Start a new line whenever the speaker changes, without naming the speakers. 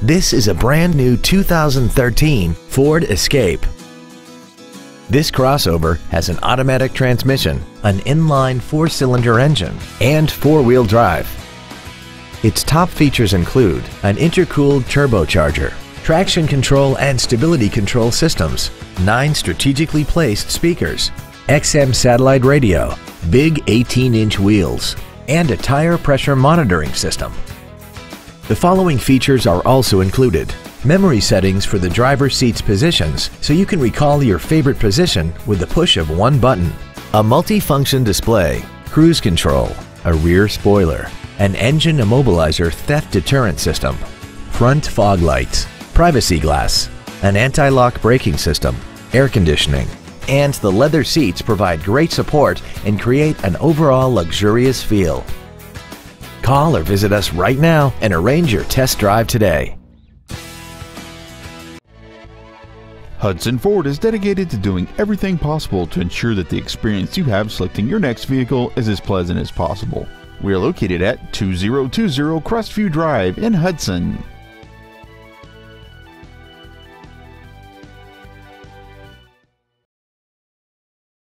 This is a brand new 2013 Ford Escape. This crossover has an automatic transmission, an inline 4-cylinder engine, and 4-wheel drive. Its top features include an intercooled turbocharger, traction control and stability control systems, 9 strategically placed speakers, XM satellite radio, big 18-inch wheels, and a tire pressure monitoring system. The following features are also included: memory settings for the driver's seat's positions so you can recall your favorite position with the push of one button, a multi-function display, cruise control, a rear spoiler, an engine immobilizer theft deterrent system, front fog lights, privacy glass, an anti-lock braking system, air conditioning, and the leather seats provide great support and create an overall luxurious feel. Call or visit us right now and arrange your test drive today.
Hudson Ford is dedicated to doing everything possible to ensure that the experience you have selecting your next vehicle is as pleasant as possible. We are located at 2020 Crestview Drive in Hudson.